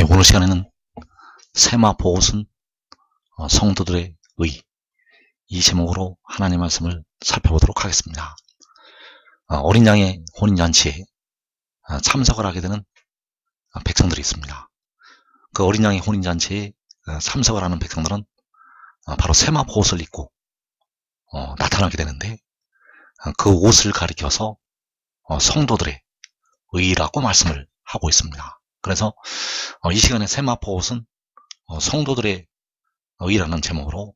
오늘 시간에는 세마포 옷은 성도들의 의, 이 제목으로 하나님의 말씀을 살펴보도록 하겠습니다. 어린 양의 혼인잔치에 참석을 하게 되는 백성들이 있습니다. 그 어린 양의 혼인잔치에 참석을 하는 백성들은 바로 세마포 옷을 입고 나타나게 되는데, 그 옷을 가리켜서 성도들의 의라고 말씀을 하고 있습니다. 그래서 이 시간에 세마포 옷은 성도들의 의라는 제목으로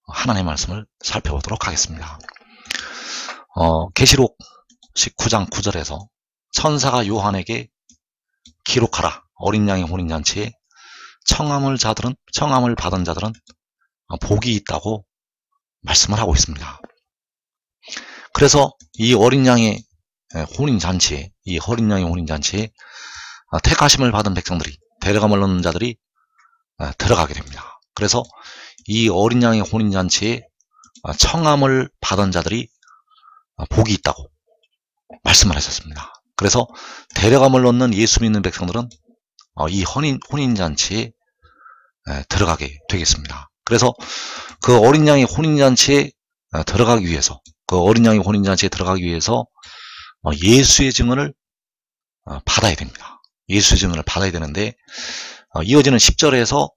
하나님의 말씀을 살펴보도록 하겠습니다. 계시록 19장 9절에서 천사가 요한에게 기록하라, 어린 양의 혼인잔치에 청함을 받은 자들은 복이 있다고 말씀을 하고 있습니다. 그래서 이 어린 양의 혼인잔치에, 택하심을 받은 백성들이, 데려감을 얻는 자들이 들어가게 됩니다. 그래서 이 어린 양의 혼인잔치에 청함을 받은 자들이 복이 있다고 말씀을 하셨습니다. 그래서 데려감을 얻는 예수 믿는 백성들은 이 혼인잔치에 들어가게 되겠습니다. 그래서 그 어린 양의 혼인잔치에 들어가기 위해서, 예수의 증언을 받아야 됩니다. 예수의 증언을 받아야 되는데, 이어지는 10절에서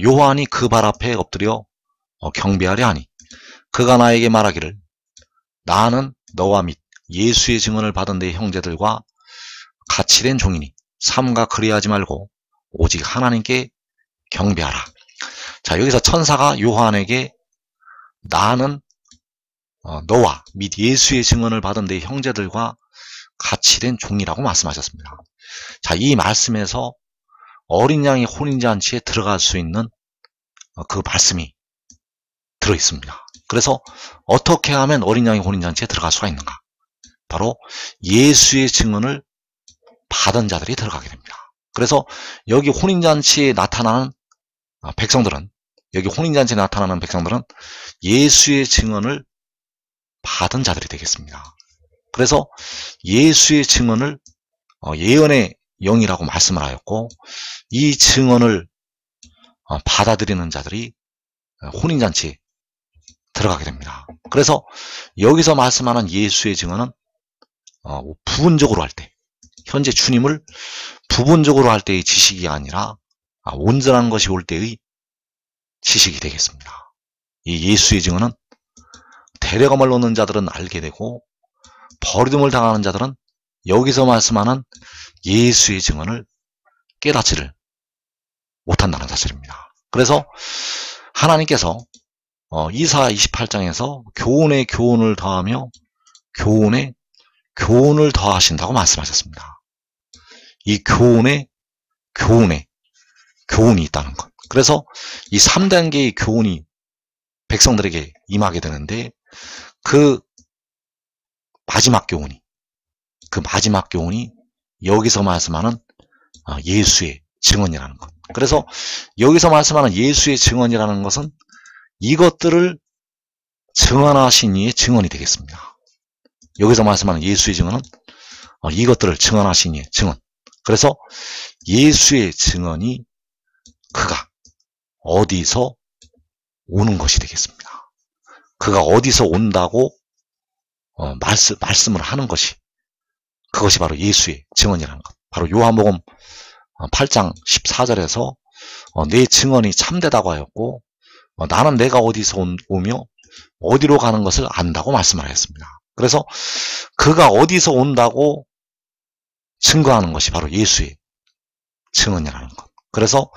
요한이 그 발 앞에 엎드려 경배하려 하니 그가 나에게 말하기를, 나는 너와 및 예수의 증언을 받은 내 형제들과 같이 된 종이니 삼가 그리하지 말고 오직 하나님께 경배하라. 자, 여기서 천사가 요한에게 나는 너와 및 예수의 증언을 받은 내 형제들과 같이 된 종이라고 말씀하셨습니다. 자, 이 말씀에서 어린 양의 혼인잔치에 들어갈 수 있는 그 말씀이 들어있습니다. 그래서 어떻게 하면 어린 양의 혼인잔치에 들어갈 수가 있는가? 바로 예수의 증언을 받은 자들이 들어가게 됩니다. 그래서 여기 혼인잔치에 나타나는 백성들은, 예수의 증언을 받은 자들이 되겠습니다. 그래서 예수의 증언을 예언의 영이라고 말씀을 하였고, 이 증언을 받아들이는 자들이 혼인잔치에 들어가게 됩니다. 그래서 여기서 말씀하는 예수의 증언은 부분적으로 할 때, 현재 주님을 부분적으로 할 때의 지식이 아니라 온전한 것이 올 때의 지식이 되겠습니다. 이 예수의 증언은 데려감을 얻는 자들은 알게 되고, 버림을 당하는 자들은 여기서 말씀하는 예수의 증언을 깨닫지를 못한다는 사실입니다. 그래서 하나님께서 이사야 28장에서 교훈에 교훈을 더하며 교훈에 교훈을 더하신다고 말씀하셨습니다. 이 교훈에 교훈이 있다는 것. 그래서 이 3단계의 교훈이 백성들에게 임하게 되는데, 그 마지막 교훈이 여기서 말씀하는 예수의 증언이라는 것. 그래서 여기서 말씀하는 예수의 증언이라는 것은 이것들을 증언하신 이의 증언이 되겠습니다. 여기서 말씀하는 예수의 증언은 이것들을 증언하신 이의 증언. 그래서 예수의 증언이 그가 어디서 오는 것이 되겠습니다. 그가 어디서 온다고 말씀을 하는 것이, 그것이 바로 예수의 증언이라는 것. 바로 요한복음 8장 14절에서 내 증언이 참되다고 하였고, 나는 내가 어디서 오며 어디로 가는 것을 안다고 말씀을 하였습니다. 그래서 그가 어디서 온다고 증거하는 것이 바로 예수의 증언이라는 것. 그래서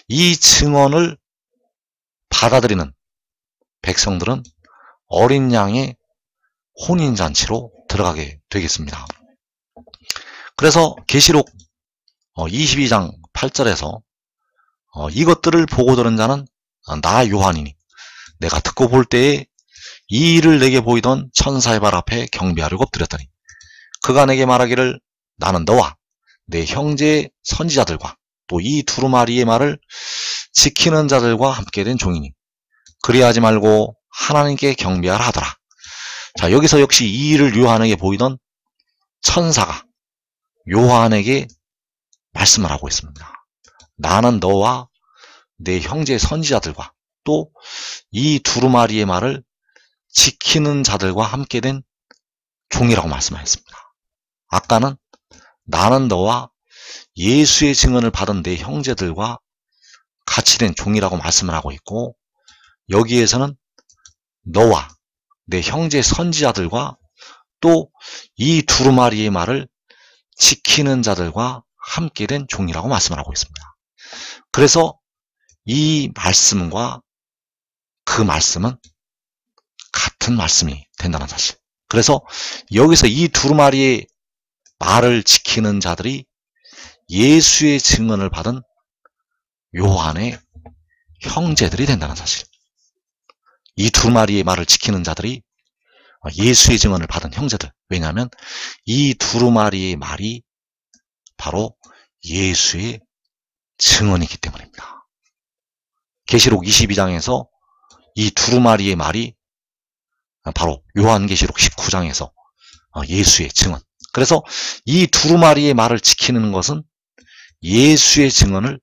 이 증언을 받아들이는 백성들은 어린 양의 혼인잔치로 들어가게 되겠습니다. 그래서 계시록 22장 8절에서 이것들을 보고 들은 자는 나 요한이니 내가 듣고 볼 때에 이 일을 내게 보이던 천사의 발 앞에 경배하려고 엎드렸더니 그가 내게 말하기를, 나는 너와 내 형제 선지자들과 또 이 두루마리의 말을 지키는 자들과 함께 된 종이니 그리하지 말고 하나님께 경배하라 하더라. 자, 여기서 역시 이 일을 요한에게 보이던 천사가 요한에게 말씀을 하고 있습니다. 나는 너와 내 형제 선지자들과 또 이 두루마리의 말을 지키는 자들과 함께 된 종이라고 말씀하셨습니다. 아까는 나는 너와 예수의 증언을 받은 내 형제들과 같이 된 종이라고 말씀을 하고 있고, 여기에서는 너와 내 형제 선지자들과 또 이 두루마리의 말을 지키는 자들과 함께 된 종이라고 말씀을 하고 있습니다. 그래서 이 말씀과 그 말씀은 같은 말씀이 된다는 사실. 그래서 여기서 이 두루마리의 말을 지키는 자들이 예수의 증언을 받은 요한의 형제들이 된다는 사실. 이 두루마리의 말을 지키는 자들이 예수의 증언을 받은 형제들. 왜냐하면 이 두루마리의 말이 바로 예수의 증언이기 때문입니다. 계시록 22장에서 이 두루마리의 말이 바로 요한계시록 19장에서 예수의 증언. 그래서 이 두루마리의 말을 지키는 것은 예수의 증언을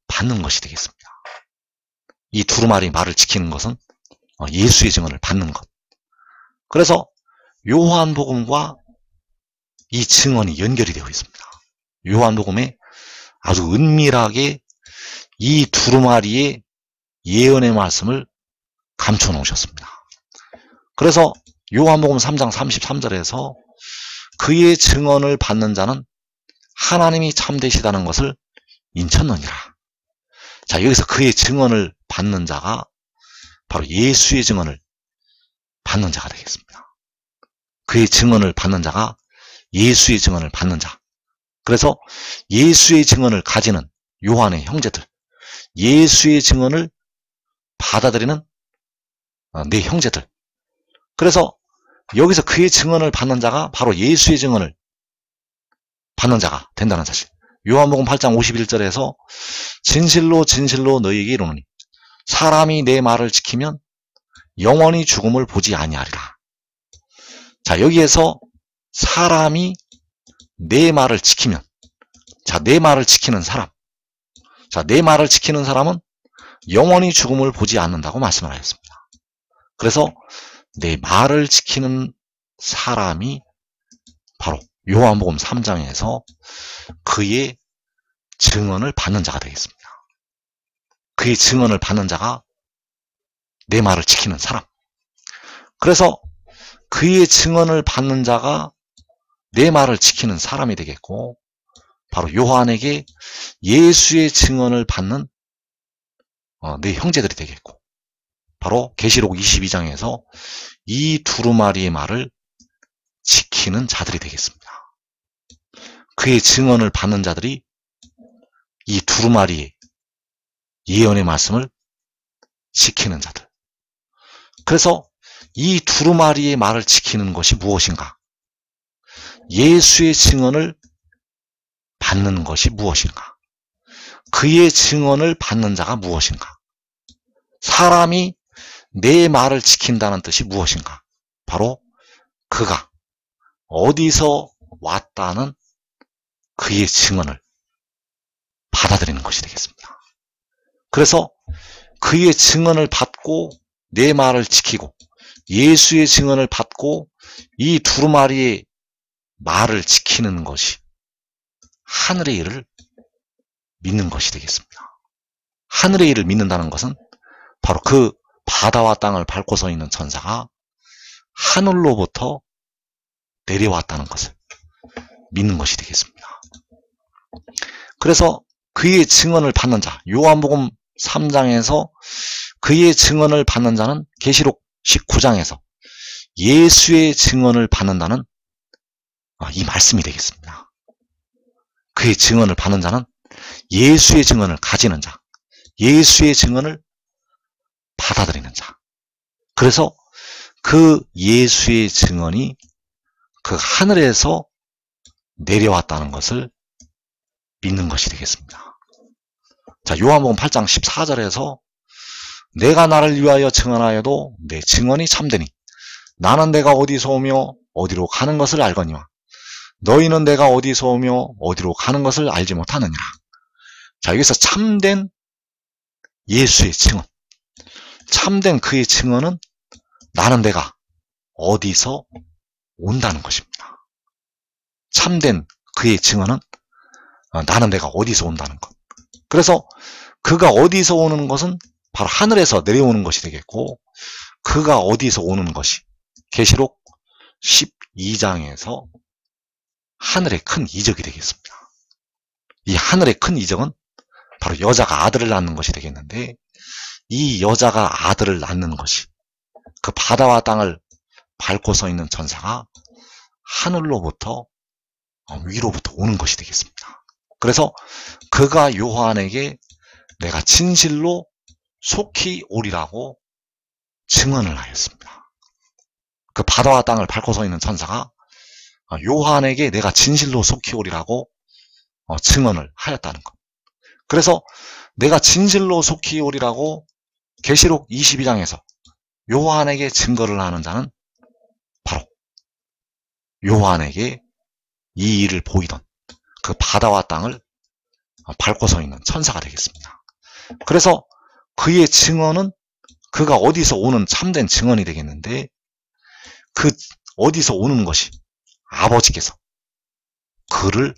받는 것이 되겠습니다. 이 두루마리의 말을 지키는 것은 예수의 증언을 받는 것. 그래서 요한복음과 이 증언이 연결이 되어 있습니다. 요한복음에 아주 은밀하게 이 두루마리의 예언의 말씀을 감춰 놓으셨습니다. 그래서 요한복음 3장 33절에서 그의 증언을 받는 자는 하나님이 참되시다는 것을 인쳤느니라. 자, 여기서 그의 증언을 받는 자가 바로 예수의 증언을 받는 자가 되겠습니다. 그의 증언을 받는 자가 예수의 증언을 받는 자. 그래서 예수의 증언을 가지는 요한의 형제들, 예수의 증언을 받아들이는 내 형제들. 그래서 여기서 그의 증언을 받는 자가 바로 예수의 증언을 받는 자가 된다는 사실. 요한복음 8장 51절에서 진실로 진실로 너희에게 이르노니 사람이 내 말을 지키면 영원히 죽음을 보지 아니하리라. 자, 여기에서 사람이 내 말을 지키면, 자, 내 말을 지키는 사람. 자, 내 말을 지키는 사람은 영원히 죽음을 보지 않는다고 말씀을 하셨습니다. 그래서 내 말을 지키는 사람이 바로 요한복음 3장에서 그의 증언을 받는 자가 되겠습니다. 그의 증언을 받는 자가 내 말을 지키는 사람. 그래서 그의 증언을 받는 자가 내 말을 지키는 사람이 되겠고, 바로 요한에게 예수의 증언을 받는 내 형제들이 되겠고, 바로 계시록 22장에서 이 두루마리의 말을 지키는 자들이 되겠습니다. 그의 증언을 받는 자들이 이 두루마리의 예언의 말씀을 지키는 자들. 그래서 이 두루마리의 말을 지키는 것이 무엇인가? 예수의 증언을 받는 것이 무엇인가? 그의 증언을 받는 자가 무엇인가? 사람이 내 말을 지킨다는 뜻이 무엇인가? 바로 그가 어디서 왔다는 그의 증언을 받아들이는 것이 되겠습니다. 그래서 그의 증언을 받고 내 말을 지키고 예수의 증언을 받고 이 두루마리의 말을 지키는 것이 하늘의 일을 믿는 것이 되겠습니다. 하늘의 일을 믿는다는 것은 바로 그 바다와 땅을 밟고 서 있는 천사가 하늘로부터 내려왔다는 것을 믿는 것이 되겠습니다. 그래서 그의 증언을 받는 자, 요한복음 3장에서 그의 증언을 받는 자는 계시록 19장에서 예수의 증언을 받는다는 이 말씀이 되겠습니다. 그의 증언을 받는 자는 예수의 증언을 가지는 자, 예수의 증언을 받아들이는 자. 그래서 그 예수의 증언이 그 하늘에서 내려왔다는 것을 믿는 것이 되겠습니다. 자, 요한복음 8장 14절에서 내가 나를 위하여 증언하여도 내 증언이 참되니 나는 내가 어디서 오며 어디로 가는 것을 알거니와 너희는 내가 어디서 오며 어디로 가는 것을 알지 못하느니라. 자, 여기서 참된 예수의 증언. 참된 그의 증언은 나는 내가 어디서 온다는 것입니다. 참된 그의 증언은 나는 내가 어디서 온다는 것. 그래서 그가 어디서 오는 것은 바로 하늘에서 내려오는 것이 되겠고, 그가 어디서 오는 것이 계시록 12장에서 하늘의 큰 이적이 되겠습니다. 이 하늘의 큰 이적은 바로 여자가 아들을 낳는 것이 되겠는데, 이 여자가 아들을 낳는 것이 그 바다와 땅을 밟고 서 있는 천사가 하늘로부터 위로부터 오는 것이 되겠습니다. 그래서 그가 요한에게 내가 진실로 속히 오리라고 증언을 하였습니다. 그 바다와 땅을 밟고 서 있는 천사가 요한에게 내가 진실로 속히 오리라고 증언을 하였다는 것. 그래서 내가 진실로 속히 오리라고 계시록 22장에서 요한에게 증거를 하는 자는 바로 요한에게 이 일을 보이던 그 바다와 땅을 밟고 서 있는 천사가 되겠습니다. 그래서 그의 증언은 그가 어디서 오는 참된 증언이 되겠는데, 그 어디서 오는 것이 아버지께서 그를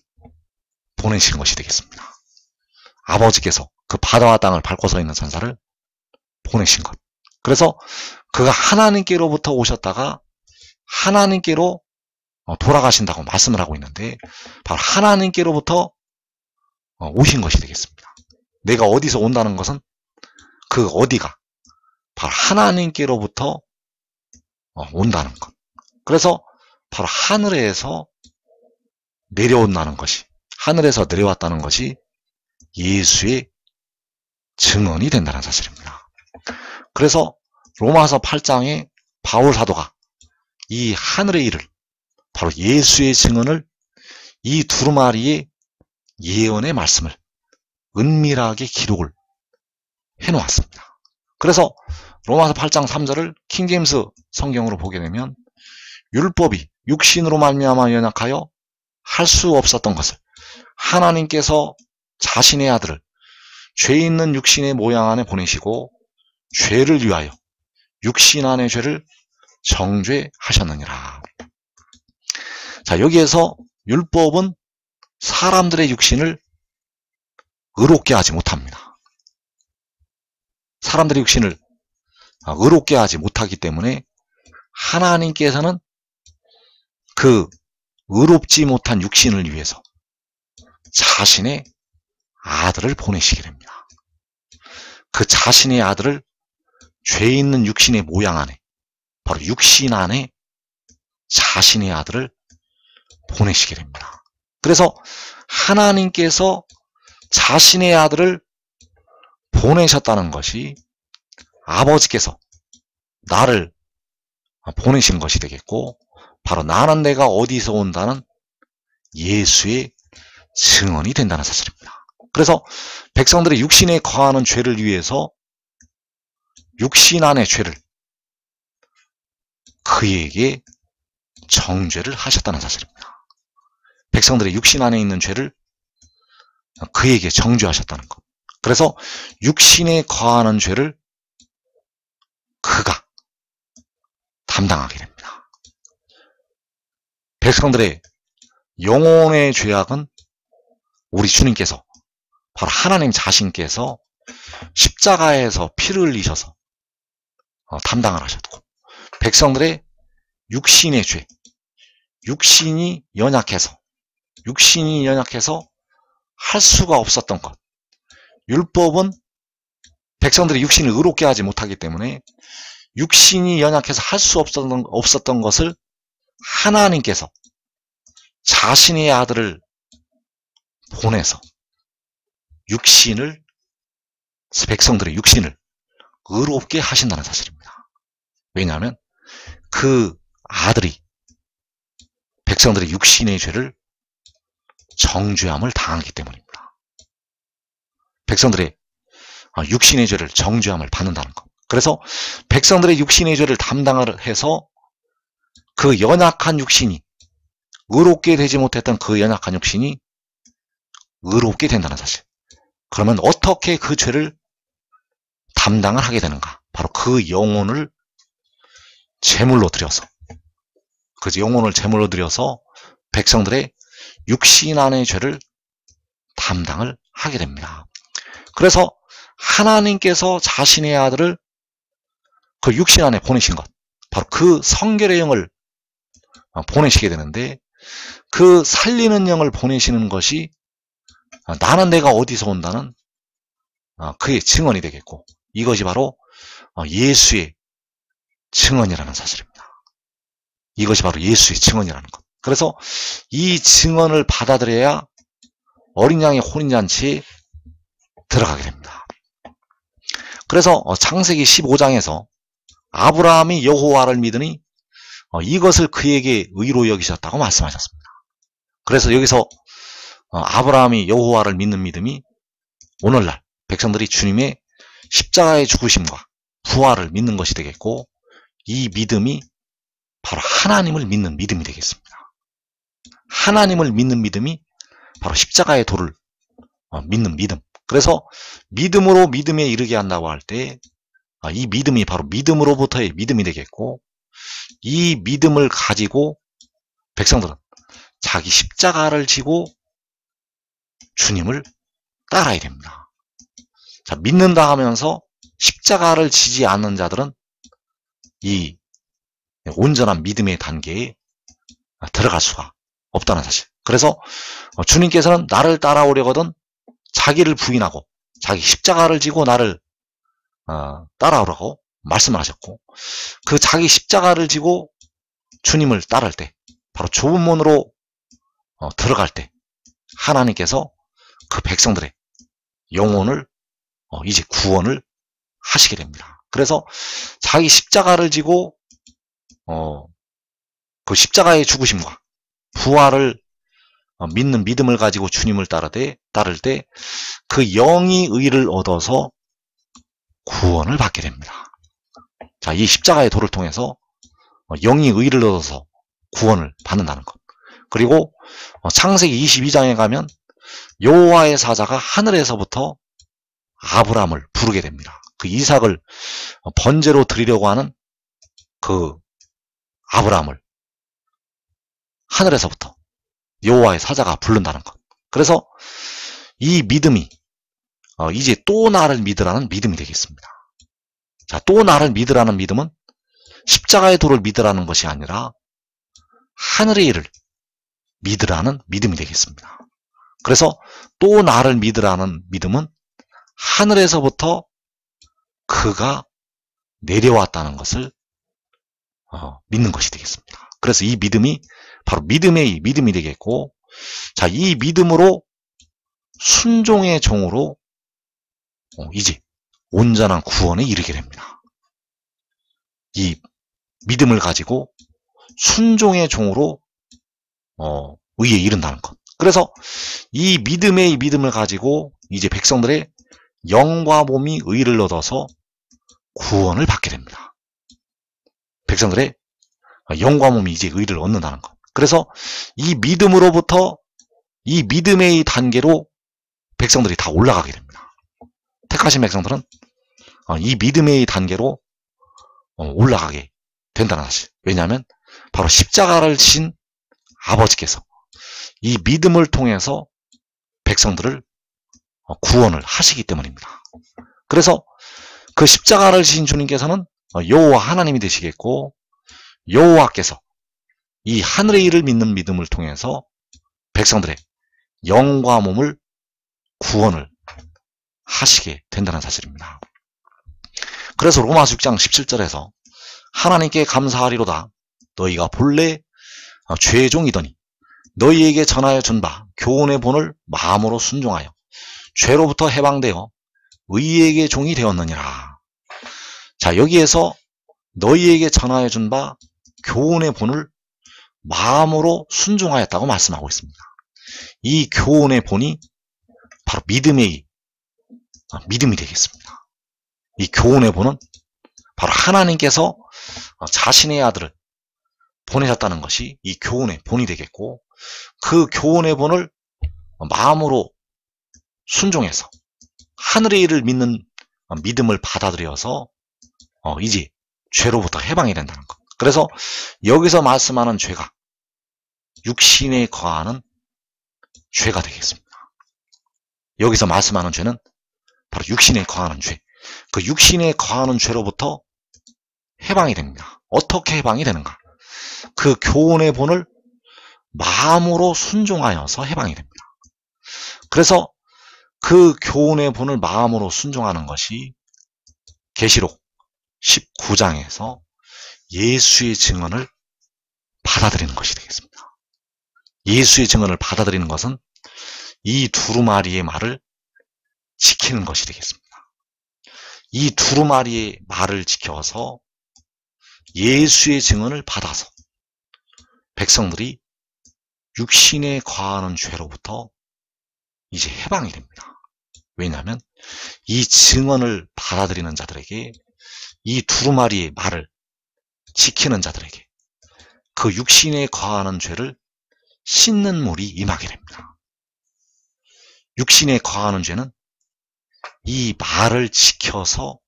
보내신 것이 되겠습니다. 아버지께서 그 바다와 땅을 밟고 서 있는 천사를 보내신 것. 그래서 그가 하나님께로부터 오셨다가 하나님께로 돌아가신다고 말씀을 하고 있는데, 바로 하나님께로부터 오신 것이 되겠습니다. 내가 어디서 온다는 것은 그 어디가 바로 하나님께로부터 온다는 것. 그래서 바로 하늘에서 내려온다는 것이, 하늘에서 내려왔다는 것이 예수의 증언이 된다는 사실입니다. 그래서 로마서 8장에 바울 사도가 이 하늘의 일을, 바로 예수의 증언을 이 두루마리의 예언의 말씀을 은밀하게 기록을 해놓았습니다. 그래서 로마서 8장 3절을 킹제임스 성경으로 보게 되면, 율법이 육신으로 말미암아 연약하여 할 수 없었던 것을 하나님께서 자신의 아들을 죄 있는 육신의 모양 안에 보내시고 죄를 위하여 육신 안의 죄를 정죄하셨느니라. 자, 여기에서 율법은 사람들의 육신을 의롭게 하지 못합니다. 사람들의 육신을 의롭게 하지 못하기 때문에 하나님께서는 그 의롭지 못한 육신을 위해서 자신의 아들을 보내시게 됩니다. 그 자신의 아들을 죄 있는 육신의 모양 안에, 바로 육신 안에 자신의 아들을 보내시게 됩니다. 그래서 하나님께서 자신의 아들을 보내셨다는 것이 아버지께서 나를 보내신 것이 되겠고, 바로 나는 내가 어디서 온다는 예수의 증언이 된다는 사실입니다. 그래서 백성들의 육신에 거하는 죄를 위해서 육신 안의 죄를 그에게 정죄를 하셨다는 사실입니다. 백성들의 육신 안에 있는 죄를 그에게 정죄하셨다는 것. 그래서 육신에 거하는 죄를 그가 담당하게 됩니다. 백성들의 영혼의 죄악은 우리 주님께서, 바로 하나님 자신께서 십자가에서 피를 흘리셔서 담당을 하셨고, 백성들의 육신의 죄, 육신이 연약해서 할 수가 없었던 것, 율법은 백성들의 육신을 의롭게 하지 못하기 때문에 육신이 연약해서 할 수 없었던 것을 하나님께서 자신의 아들을 보내서 백성들의 육신을 의롭게 하신다는 사실입니다. 왜냐하면 그 아들이 백성들의 육신의 죄를 정죄함을 당하기 때문입니다. 백성들의 육신의 죄를 정죄함을 받는다는 것. 그래서 백성들의 육신의 죄를 담당을 해서 그 연약한 육신이, 의롭게 되지 못했던 그 연약한 육신이 의롭게 된다는 사실. 그러면 어떻게 그 죄를 담당을 하게 되는가? 바로 그 영혼을 제물로 드려서, 그 영혼을 제물로 드려서 백성들의 육신 안의 죄를 담당을 하게 됩니다. 그래서 하나님께서 자신의 아들을 그 육신 안에 보내신 것, 바로 그 성결의 영을 보내시게 되는데, 그 살리는 영을 보내시는 것이 나는 내가 어디서 온다는 그의 증언이 되겠고, 이것이 바로 예수의 증언이라는 사실입니다. 이것이 바로 예수의 증언이라는 것. 그래서 이 증언을 받아들여야 어린 양의 혼인잔치에 들어가게 됩니다. 그래서 창세기 15장에서 아브라함이 여호와를 믿으니 이것을 그에게 의로 여기셨다고 말씀하셨습니다. 그래서 여기서 아브라함이 여호와를 믿는 믿음이 오늘날 백성들이 주님의 십자가의 죽으심과 부활을 믿는 것이 되겠고, 이 믿음이 바로 하나님을 믿는 믿음이 되겠습니다. 하나님을 믿는 믿음이 바로 십자가의 도를 믿는 믿음. 그래서 믿음으로 믿음에 이르게 한다고 할 때 이 믿음이 바로 믿음으로부터의 믿음이 되겠고, 이 믿음을 가지고 백성들은 자기 십자가를 지고 주님을 따라야 됩니다. 자, 믿는다 하면서 십자가를 지지 않는 자들은 이 온전한 믿음의 단계에 들어갈 수가 없다는 사실. 그래서 주님께서는 나를 따라오려거든 자기를 부인하고 자기 십자가를 지고 나를 따라오라고 말씀을 하셨고, 그 자기 십자가를 지고 주님을 따를 때, 바로 좁은 문으로 들어갈 때 하나님께서 그 백성들의 영혼을 이제 구원을 하시게 됩니다. 그래서 자기 십자가를 지고 그 십자가의 죽으심과 부활을 믿는 믿음을 가지고 주님을 따를 때 그 영이 의를 얻어서 구원을 받게 됩니다. 자, 이 십자가의 도를 통해서 영이 의를 얻어서 구원을 받는다는 것. 그리고 창세기 22장에 가면 여호와의 사자가 하늘에서부터 아브라함을 부르게 됩니다. 그 이삭을 번제로 드리려고 하는 그 아브라함을 하늘에서부터 여호와의 사자가 부른다는 것. 그래서 이 믿음이 이제 또 나를 믿으라는 믿음이 되겠습니다. 자, 또 나를 믿으라는 믿음은 십자가의 도를 믿으라는 것이 아니라 하늘의 일을 믿으라는 믿음이 되겠습니다. 그래서 또 나를 믿으라는 믿음은 하늘에서부터 그가 내려왔다는 것을 믿는 것이 되겠습니다. 그래서 이 믿음이 바로 믿음의 믿음이 되겠고, 자, 이 믿음으로 순종의 종으로 이제 온전한 구원에 이르게 됩니다. 이 믿음을 가지고 순종의 종으로 의에 이른다는 것. 그래서 이 믿음의 믿음을 가지고 이제 백성들의 영과 몸이 의를 얻어서 구원을 받게 됩니다. 백성들의 영과 몸이 이제 의를 얻는다는 것. 그래서 이 믿음으로부터 이 믿음의 단계로 백성들이 다 올라가게 됩니다. 택하신 백성들은 이 믿음의 단계로 올라가게 된다는 사실. 왜냐하면 바로 십자가를 지신 아버지께서 이 믿음을 통해서 백성들을 구원을 하시기 때문입니다. 그래서 그 십자가를 지신 주님께서는 여호와 하나님이 되시겠고, 여호와께서 이 하늘의 일을 믿는 믿음을 통해서 백성들의 영과 몸을 구원을 하시게 된다는 사실입니다. 그래서 로마서 6장 17절에서 하나님께 감사하리로다. 너희가 본래 죄의 종이더니 너희에게 전하여 준 바 교훈의 본을 마음으로 순종하여 죄로부터 해방되어 의에게 종이 되었느니라. 자, 여기에서 너희에게 전하여 준 바 교훈의 본을 마음으로 순종하였다고 말씀하고 있습니다. 이 교훈의 본이 바로 믿음이 되겠습니다. 이 교훈의 본은 바로 하나님께서 자신의 아들을 보내셨다는 것이 이 교훈의 본이 되겠고, 그 교훈의 본을 마음으로 순종해서 하늘의 일을 믿는 믿음을 받아들여서 이제 죄로부터 해방이 된다는 것. 그래서 여기서 말씀하는 죄가 육신에 거하는 죄가 되겠습니다. 여기서 말씀하는 죄는 바로 육신에 거하는 죄. 그 육신에 거하는 죄로부터 해방이 됩니다. 어떻게 해방이 되는가? 그 교훈의 본을 마음으로 순종하여서 해방이 됩니다. 그래서 그 교훈의 본을 마음으로 순종하는 것이 계시록 19장에서 예수의 증언을 받아들이는 것이 되겠습니다. 예수의 증언을 받아들이는 것은 이 두루마리의 말을 지키는 것이 되겠습니다. 이 두루마리의 말을 지켜서 예수의 증언을 받아서 백성들이 육신에 거하는 죄로부터 이제 해방이 됩니다. 왜냐하면 이 증언을 받아들이는 자들에게, 이 두루마리의 말을 지키는 자들에게 그 육신에 거하는 죄를 씻는 물이 임하게 됩니다. 육신에 거하는 죄는 이 말을 지켜서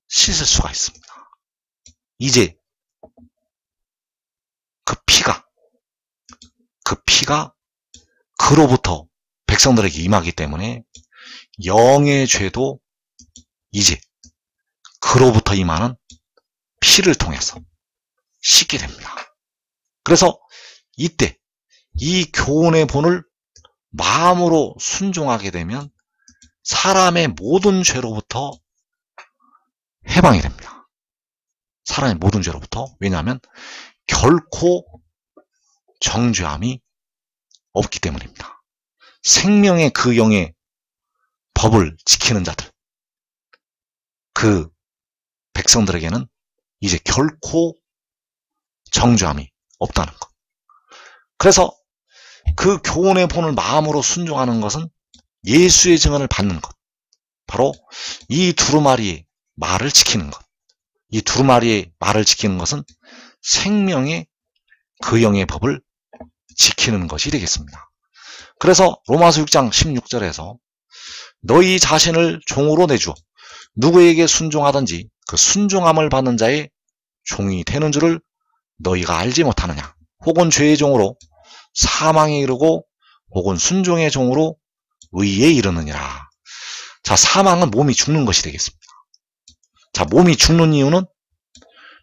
씻을 수가 있습니다. 이제 그 피가 그로부터 백성들에게 임하기 때문에 영의 죄도 이제 그로부터 임하는 피를 통해서 씻게 됩니다. 그래서 이때 이 교훈의 본을 마음으로 순종하게 되면 사람의 모든 죄로부터 해방이 됩니다. 사람의 모든 죄로부터. 왜냐하면 결코 정죄함이 없기 때문입니다. 생명의 그 영의 법을 지키는 자들, 그 백성들에게는 이제 결코 정죄함이 없다는 것. 그래서 그 교훈의 본을 마음으로 순종하는 것은 예수의 증언을 받는 것, 바로 이 두루마리의 말을 지키는 것. 이 두루마리의 말을 지키는 것은 생명의 그 영의 법을 지키는 것이 되겠습니다. 그래서 로마서 6장 16절에서 너희 자신을 종으로 내주어 누구에게 순종하든지 그 순종함을 받는 자의 종이 되는 줄을 너희가 알지 못하느냐. 혹은 죄의 종으로 사망에 이르고 혹은 순종의 종으로 의에 이르느니라. 자, 사망은 몸이 죽는 것이 되겠습니다. 자, 몸이 죽는 이유는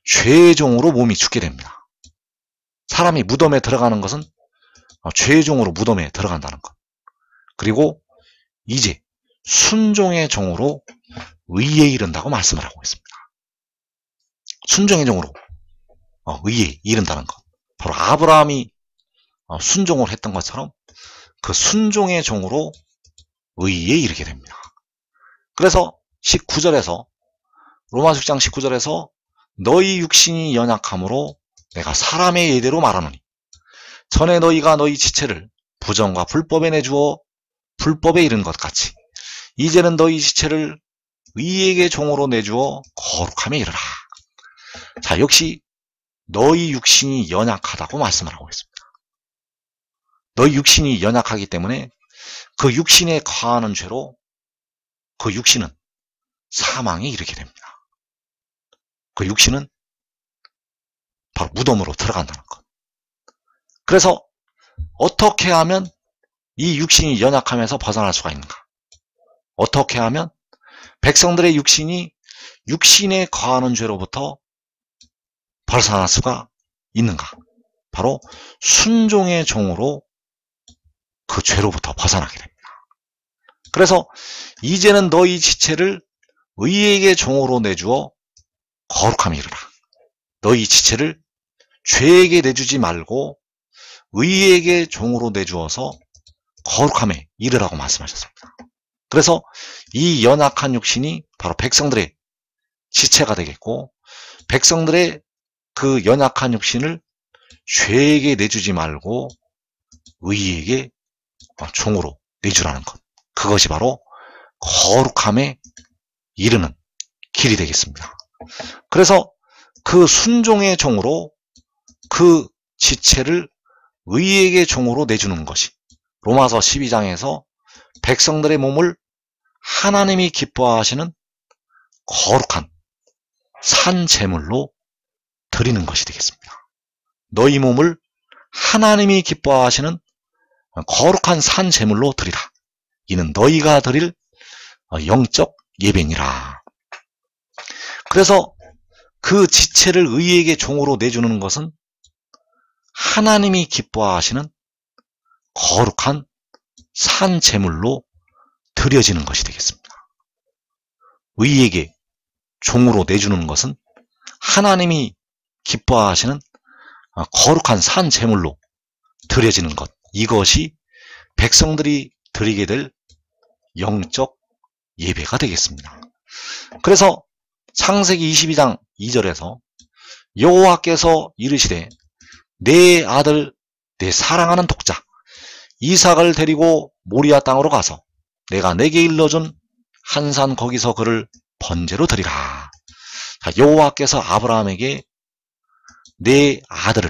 죄의 종으로 몸이 죽게 됩니다. 사람이 무덤에 들어가는 것은 죄의 종으로 무덤에 들어간다는 것. 그리고 이제 순종의 종으로 의에 이른다고 말씀을 하고 있습니다. 순종의 종으로 의에 이른다는 것. 바로 아브라함이 순종을 했던 것처럼 그 순종의 종으로 의에 이르게 됩니다. 그래서 19절에서 로마서 6장 19절에서 너희 육신이 연약함으로 내가 사람의 예대로 말하노니 전에 너희가 너희 지체를 부정과 불법에 내주어 불법에 이른 것 같이 이제는 너희 지체를 의에게 종으로 내주어 거룩함에 이르라. 자, 역시 너희 육신이 연약하다고 말씀을 하고 있습니다. 너희 육신이 연약하기 때문에 그 육신에 거하는 죄로 그 육신은 사망에 이르게 됩니다. 그 육신은 바로 무덤으로 들어간다는 것. 그래서 어떻게 하면 이 육신이 연약함에서 벗어날 수가 있는가? 어떻게 하면 백성들의 육신이 육신에 거하는 죄로부터 벗어날 수가 있는가? 바로 순종의 종으로 그 죄로부터 벗어나게 됩니다. 그래서 이제는 너희 지체를 의에게 종으로 내주어 거룩함에 이르라. 너희 지체를 죄에게 내주지 말고 의에게 종으로 내주어서 거룩함에 이르라고 말씀하셨습니다. 그래서 이 연약한 육신이 바로 백성들의 지체가 되겠고, 백성들의 그 연약한 육신을 죄에게 내주지 말고 의에게 종으로 내주라는 것. 그것이 바로 거룩함에 이르는 길이 되겠습니다. 그래서 그 순종의 종으로 그 지체를 의에게 종으로 내주는 것이 로마서 12장에서 백성들의 몸을 하나님이 기뻐하시는 거룩한 산 제물로 드리는 것이 되겠습니다. 너희 몸을 하나님이 기뻐하시는 거룩한 산 제물로 드리라. 이는 너희가 드릴 영적 예배니라. 그래서 그 지체를 의에게 종으로 내주는 것은 하나님이 기뻐하시는 거룩한 산 제물로 드려지는 것이 되겠습니다. 의에게 종으로 내주는 것은 하나님이 기뻐하시는 거룩한 산 제물로 드려지는 것, 이것이 백성들이 드리게 될 영적 예배가 되겠습니다. 그래서 창세기 22장 2절에서 여호와께서 이르시되 내 아들 내 사랑하는 독자 이삭을 데리고 모리아 땅으로 가서 내가 내게 일러준 한 산 거기서 그를 번제로 드리라. 여호와께서 아브라함에게 내 아들을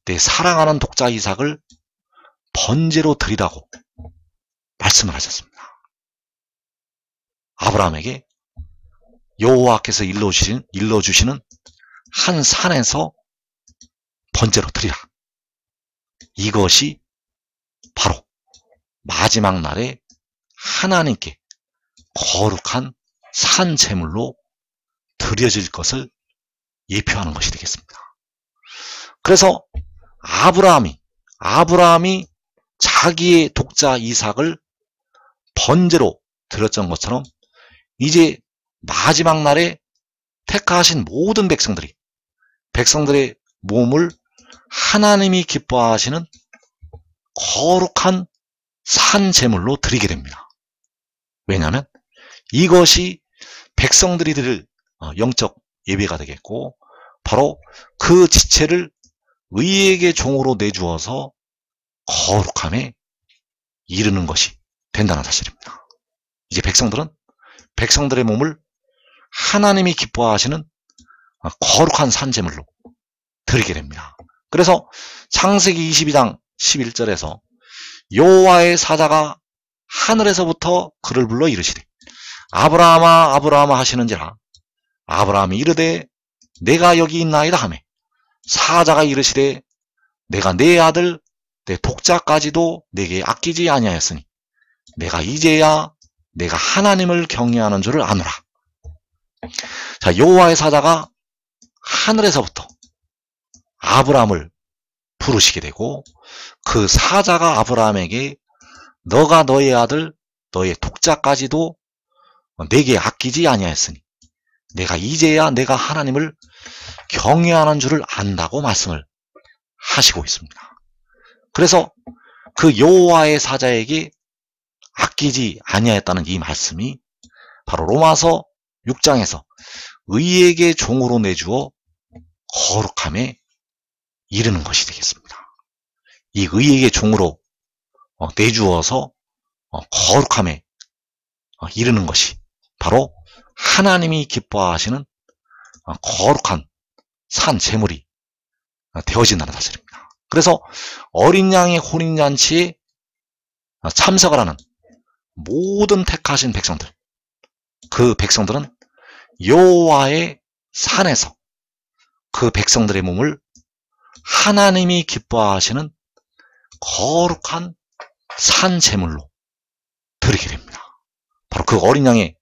내 사랑하는 독자 이삭을 번제로 드리라고 말씀을 하셨습니다. 아브라함에게 여호와께서 일러주시는 한 산에서 번제로 드리라. 이것이 바로 마지막 날에 하나님께 거룩한 산 제물로 드려질 것을 예표하는 것이 되겠습니다. 그래서 아브라함이 자기의 독자 이삭을 번제로 드렸던 것처럼 이제 마지막 날에 택하신 모든 백성들의 몸을 하나님이 기뻐하시는 거룩한 산 제물로 드리게 됩니다. 왜냐하면 이것이 백성들이 드릴 영적 예배가 되겠고, 바로 그 지체를 의에게 종으로 내주어서 거룩함에 이르는 것이 된다는 사실입니다. 이제 백성들의 몸을 하나님이 기뻐하시는 거룩한 산 제물로 드리게 됩니다. 그래서 창세기 22장 11절에서 여호와의 사자가 하늘에서부터 그를 불러 이르시되 아브라함아 아브라함아 하시는지라. 아브라함이 이르되 내가 여기 있나이다 하매 사자가 이르시되 내가 내 아들 내 독자까지도 내게 아끼지 아니하였으니 내가 이제야 내가 하나님을 경외하는 줄을 아노라. 자, 여호와의 사자가 하늘에서부터 아브라함을 부르시게 되고, 그 사자가 아브라함에게 너가 너의 아들 너의 독자까지도 내게 아끼지 아니하였으니 내가 이제야 내가 하나님을 경외하는 줄을 안다고 말씀을 하시고 있습니다. 그래서 그 여호와의 사자에게 아끼지 아니하였다는 이 말씀이 바로 로마서 6장에서 의에게 종으로 내주어 거룩함에 이르는 것이 되겠습니다. 이 의에게 종으로 내주어서 거룩함에 이르는 것이 바로 하나님이 기뻐하시는 거룩한 산 제물이 되어진다는 사실입니다. 그래서 어린 양의 혼인잔치에 참석을 하는 모든 택하신 백성들, 그 백성들은 여호와의 산에서 그 백성들의 몸을 하나님이 기뻐하시는 거룩한 산 제물로 드리게 됩니다. 바로 그 어린 양의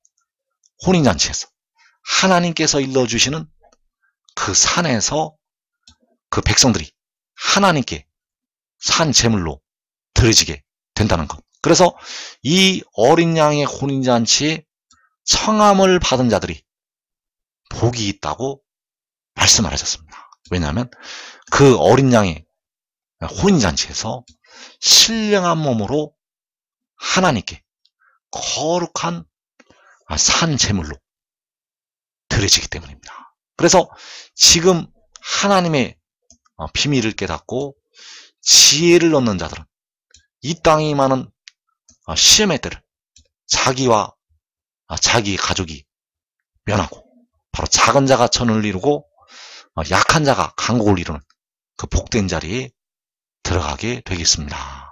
혼인잔치에서 하나님께서 일러주시는 그 산에서 그 백성들이 하나님께 산 제물로 드려지게 된다는 것. 그래서 이 어린 양의 혼인잔치에 청함을 받은 자들이 복이 있다고 말씀을 하셨습니다. 왜냐하면 그 어린 양의 혼인잔치에서 신령한 몸으로 하나님께 거룩한 산 제물로 드려지기 때문입니다. 그래서 지금 하나님의 비밀을 깨닫고 지혜를 얻는 자들은 이 땅에 임하는 시험의 때를 자기와 자기 가족이 면하고 바로 작은 자가 천을 이루고 약한 자가 강국을 이루는 그 복된 자리에 들어가게 되겠습니다.